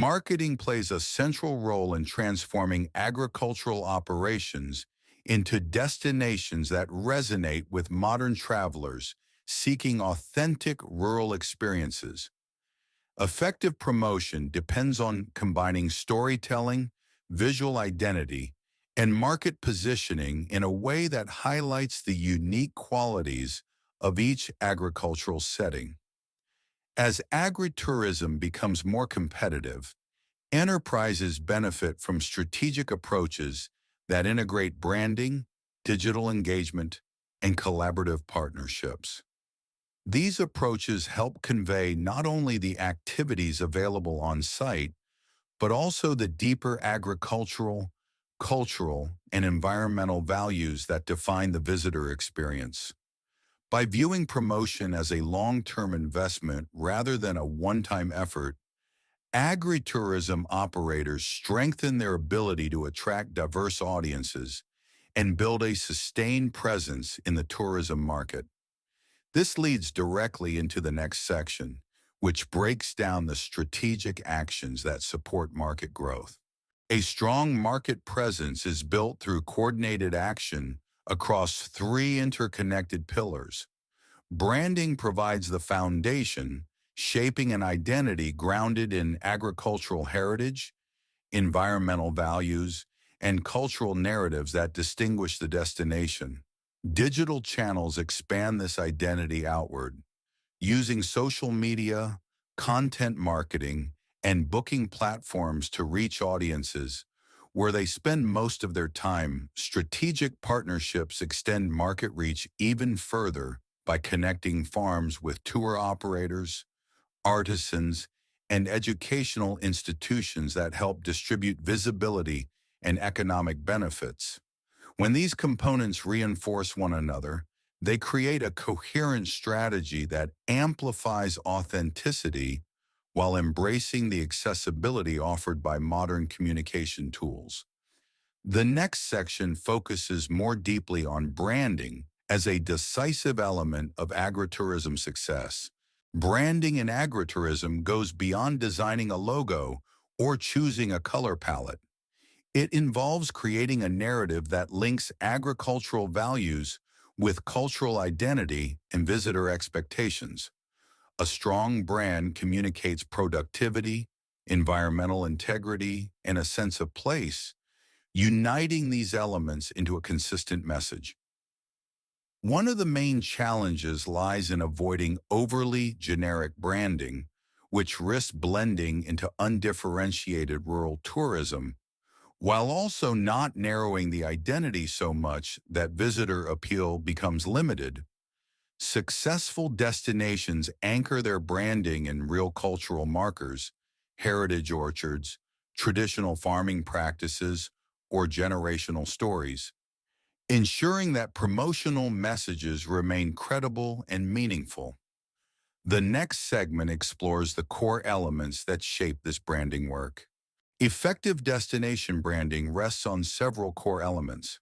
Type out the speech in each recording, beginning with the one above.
Marketing plays a central role in transforming agricultural operations into destinations that resonate with modern travelers seeking authentic rural experiences. Effective promotion depends on combining storytelling, visual identity, and market positioning in a way that highlights the unique qualities of each agricultural setting. As agritourism becomes more competitive, enterprises benefit from strategic approaches that integrate branding, digital engagement, and collaborative partnerships. These approaches help convey not only the activities available on site, but also the deeper agricultural, cultural, and environmental values that define the visitor experience. By viewing promotion as a long-term investment rather than a one-time effort, agritourism operators strengthen their ability to attract diverse audiences and build a sustained presence in the tourism market. This leads directly into the next section, which breaks down the strategic actions that support market growth. A strong market presence is built through coordinated action across three interconnected pillars. Branding provides the foundation, shaping an identity grounded in agricultural heritage, environmental values, and cultural narratives that distinguish the destination. Digital channels expand this identity outward, using social media, content marketing, and booking platforms to reach audiences where they spend most of their time. Strategic partnerships extend market reach even further by connecting farms with tour operators, artisans, and educational institutions that help distribute visibility and economic benefits. When these components reinforce one another, they create a coherent strategy that amplifies authenticity while embracing the accessibility offered by modern communication tools. The next section focuses more deeply on branding as a decisive element of agritourism success. Branding in agritourism goes beyond designing a logo or choosing a color palette. It involves creating a narrative that links agricultural values with cultural identity and visitor expectations. A strong brand communicates productivity, environmental integrity, and a sense of place, uniting these elements into a consistent message. One of the main challenges lies in avoiding overly generic branding, which risks blending into undifferentiated rural tourism, while also not narrowing the identity so much that visitor appeal becomes limited. Successful destinations anchor their branding in real cultural markers, heritage orchards, traditional farming practices, or generational stories, ensuring that promotional messages remain credible and meaningful. The next segment explores the core elements that shape this branding work. Effective destination branding rests on several core elements.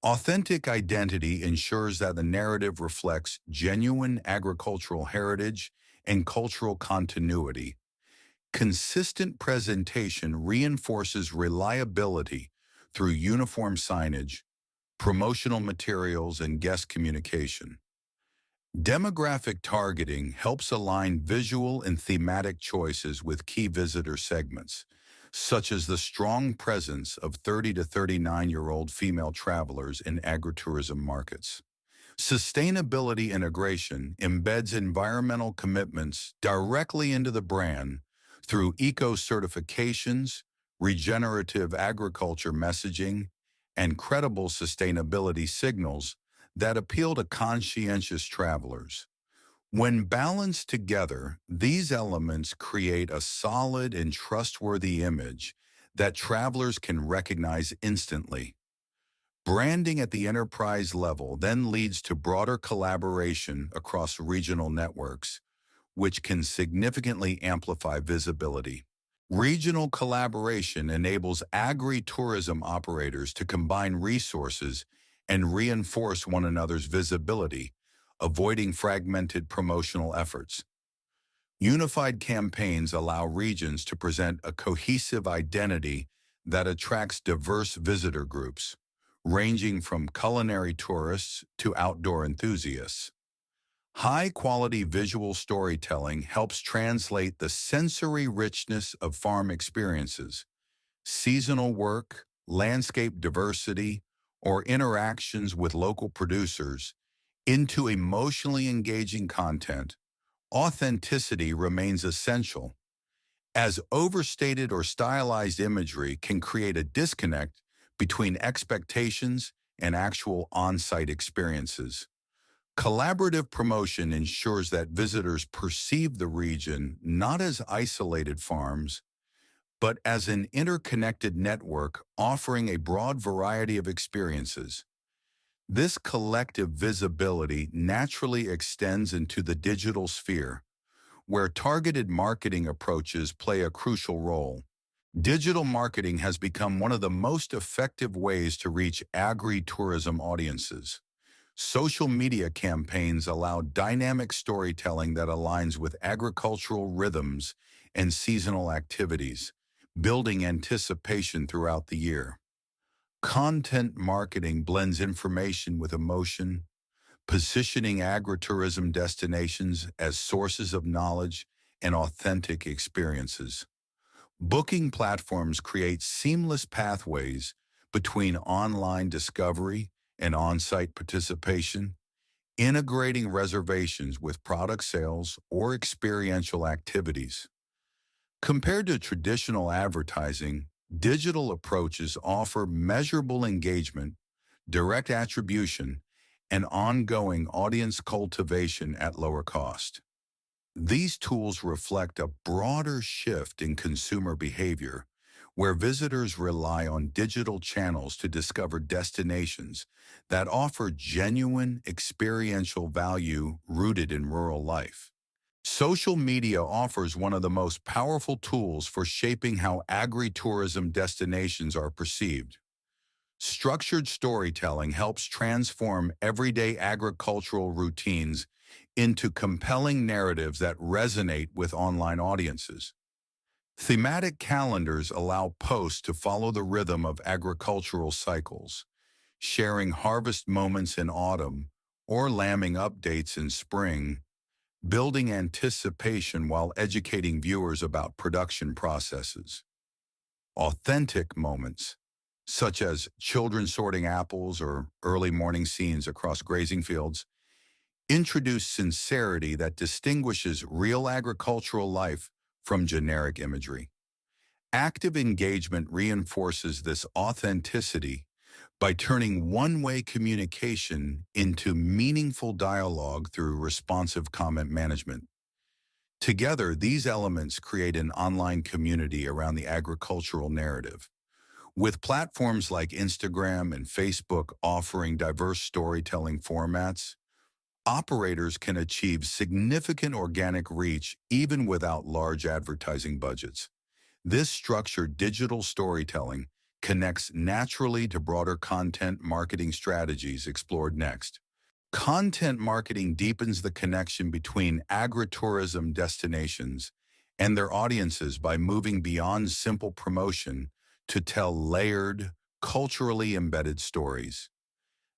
Authentic identity ensures that the narrative reflects genuine agricultural heritage and cultural continuity. Consistent presentation reinforces reliability through uniform signage, promotional materials, and guest communication. Demographic targeting helps align visual and thematic choices with key visitor segments, such as the strong presence of 30 to 39-year-old female travelers in agritourism markets. Sustainability integration embeds environmental commitments directly into the brand through eco-certifications, regenerative agriculture messaging, and credible sustainability signals that appeal to conscientious travelers. When balanced together, these elements create a solid and trustworthy image that travelers can recognize instantly. Branding at the enterprise level then leads to broader collaboration across regional networks, which can significantly amplify visibility. Regional collaboration enables agri-tourism operators to combine resources and reinforce one another's visibility, avoiding fragmented promotional efforts. Unified campaigns allow regions to present a cohesive identity that attracts diverse visitor groups, ranging from culinary tourists to outdoor enthusiasts. High-quality visual storytelling helps translate the sensory richness of farm experiences, seasonal work, landscape diversity, or interactions with local producers into emotionally engaging content. Authenticity remains essential, as overstated or stylized imagery can create a disconnect between expectations and actual on-site experiences. Collaborative promotion ensures that visitors perceive the region not as isolated farms, but as an interconnected network offering a broad variety of experiences. This collective visibility naturally extends into the digital sphere, where targeted marketing approaches play a crucial role. Digital marketing has become one of the most effective ways to reach agritourism audiences. Social media campaigns allow dynamic storytelling that aligns with agricultural rhythms and seasonal activities, building anticipation throughout the year. Content marketing blends information with emotion, positioning agritourism destinations as sources of knowledge and authentic experiences. Booking platforms create seamless pathways between online discovery and on-site participation, integrating reservations with product sales or experiential activities. Compared to traditional advertising, digital approaches offer measurable engagement, direct attribution, and ongoing audience cultivation at lower cost. These tools reflect a broader shift in consumer behavior, where visitors rely on digital channels to discover destinations that offer genuine experiential value rooted in rural life. Social media offers one of the most powerful tools for shaping how agritourism destinations are perceived. Structured storytelling helps transform everyday agricultural routines into compelling narratives that resonate with online audiences. Thematic calendars allow posts to follow the rhythm of agricultural cycles, sharing harvest moments in autumn or lambing updates in spring, building anticipation while educating viewers about production processes. Authentic moments, such as children sorting apples or early morning scenes across grazing fields, introduce sincerity that distinguishes real agricultural life from generic imagery. Active engagement reinforces this authenticity by turning one-way communication into meaningful dialogue through responsive comment management. Together, these elements create an online community around the agricultural narrative. With platforms like Instagram and Facebook offering diverse storytelling formats, operators can achieve significant organic reach even without large advertising budgets. This structured digital storytelling connects naturally to broader content marketing strategies explored next. Content marketing deepens the connection between agritourism destinations and their audiences by moving beyond simple promotion to tell layered, culturally embedded stories.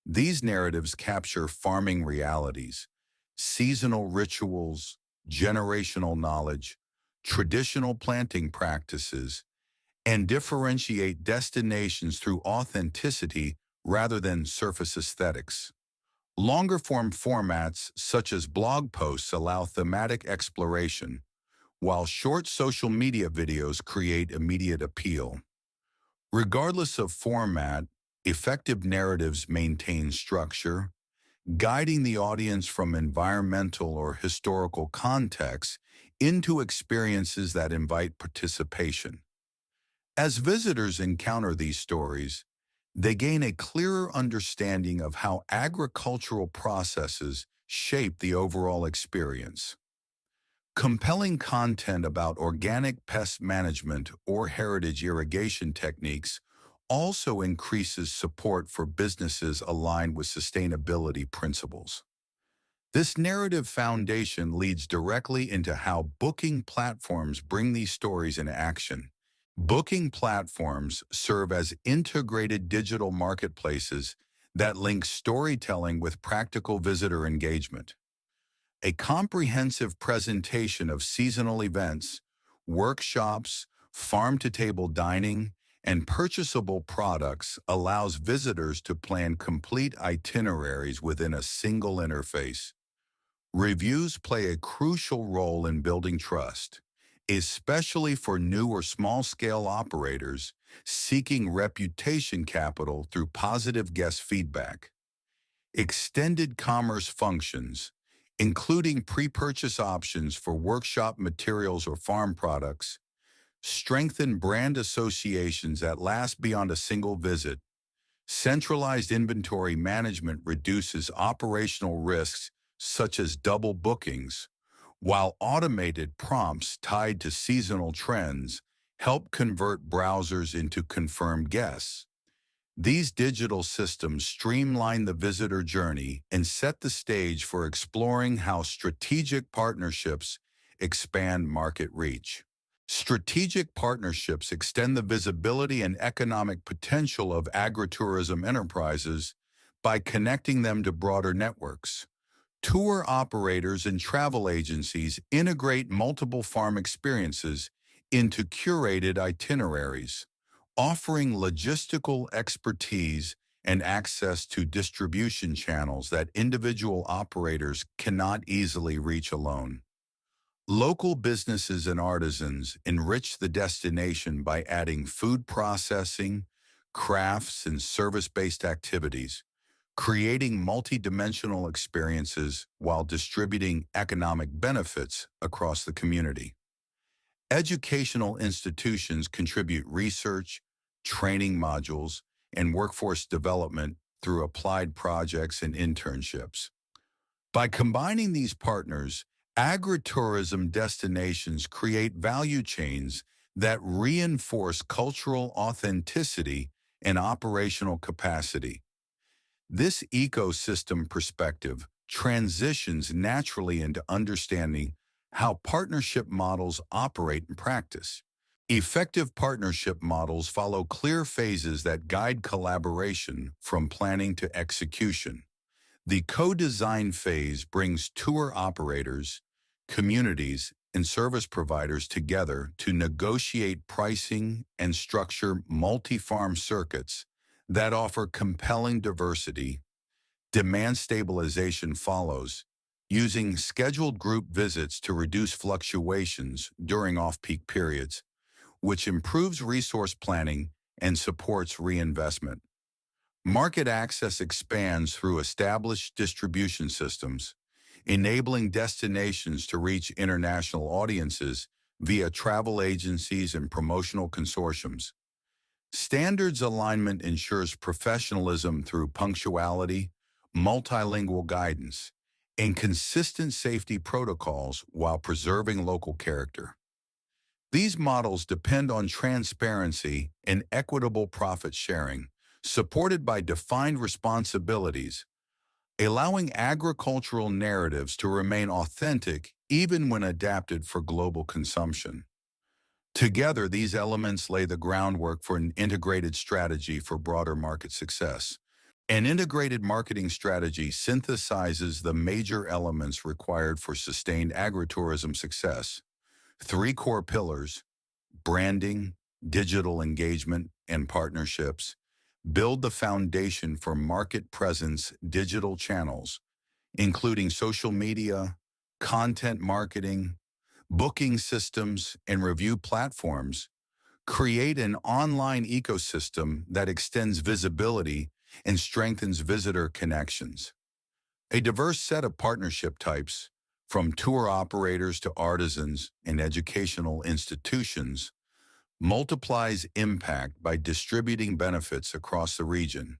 These narratives capture farming realities, seasonal rituals, generational knowledge, traditional planting practices, and differentiate destinations through authenticity rather than surface aesthetics. Longer-form formats such as blog posts allow thematic exploration, while short social media videos create immediate appeal. Regardless of format, effective narratives maintain structure, guiding the audience from environmental or historical contexts into experiences that invite participation. As visitors encounter these stories, they gain a clearer understanding of how agricultural processes shape the overall experience. Compelling content about organic pest management or heritage irrigation techniques also increases support for businesses aligned with sustainability principles. This narrative foundation leads directly into how booking platforms bring these stories into action. Booking platforms serve as integrated digital marketplaces that link storytelling with practical visitor engagement. A comprehensive presentation of seasonal events, workshops, farm-to-table dining, and purchasable products allows visitors to plan complete itineraries within a single interface. Reviews play a crucial role in building trust, especially for new or small-scale operators seeking reputation capital through positive guest feedback. Extended commerce functions, including pre-purchase options for workshop materials or farm products, strengthen brand associations that last beyond a single visit. Centralized inventory management reduces operational risks such as double bookings, while automated prompts tied to seasonal trends help convert browsers into confirmed guests. These digital systems streamline the visitor journey and set the stage for exploring how strategic partnerships expand market reach. Strategic partnerships extend the visibility and economic potential of agritourism enterprises by connecting them to broader networks. Tour operators and travel agencies integrate multiple farm experiences into curated itineraries, offering logistical expertise and access to distribution channels that individual operators cannot easily reach alone. Local businesses and artisans enrich the destination by adding food processing, crafts, and service-based activities, creating multi-dimensional experiences while distributing economic benefits across the community. Educational institutions contribute research, training modules, and workforce development through applied projects and internships. By combining these partners, agritourism destinations create value chains that reinforce cultural authenticity and operational capacity. This ecosystem perspective transitions naturally into understanding how partnership models operate in practice. Effective partnership models follow clear phases that guide collaboration from planning to execution. The co-design phase brings tour operators, communities, and service providers together to negotiate pricing and structure multi-farm circuits that offer compelling diversity. Demand stabilization follows, using scheduled group visits to reduce fluctuations during off-peak periods, which improves resource planning and supports reinvestment. Market access expands through established distribution systems, enabling destinations to reach international audiences via travel agencies and promotional consortiums. Standards alignment ensures professionalism through punctuality, multilingual guidance, and consistent safety protocols while preserving local character. These models depend on transparency and equitable profit sharing, supported by defined responsibilities, allowing agricultural narratives to remain authentic even when adapted for global consumption. Together, these elements lay the groundwork for an integrated strategy for broader market success. An integrated marketing strategy synthesizes the major elements required for sustained agritourism success. Three core pillars: branding, digital engagement, and partnerships build the foundation for market presence. Digital channels, including social media, content marketing, booking systems, and review platforms, create an online ecosystem that extends visibility and strengthens visitor connections. A diverse set of partnership types, from tour operators to artisans and educational institutions, multiplies impact by distributing benefits across the region.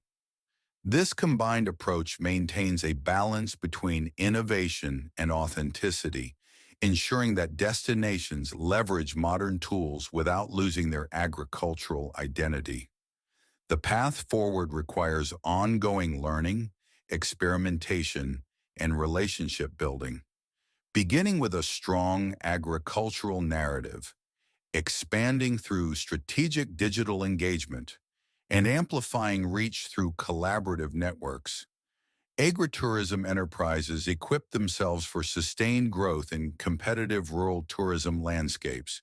This combined approach maintains a balance between innovation and authenticity, ensuring that destinations leverage modern tools without losing their agricultural identity. The path forward requires ongoing learning, experimentation, and relationship building. Beginning with a strong agricultural narrative, expanding through strategic digital engagement, and amplifying reach through collaborative networks, agritourism enterprises equip themselves for sustained growth in competitive rural tourism landscapes.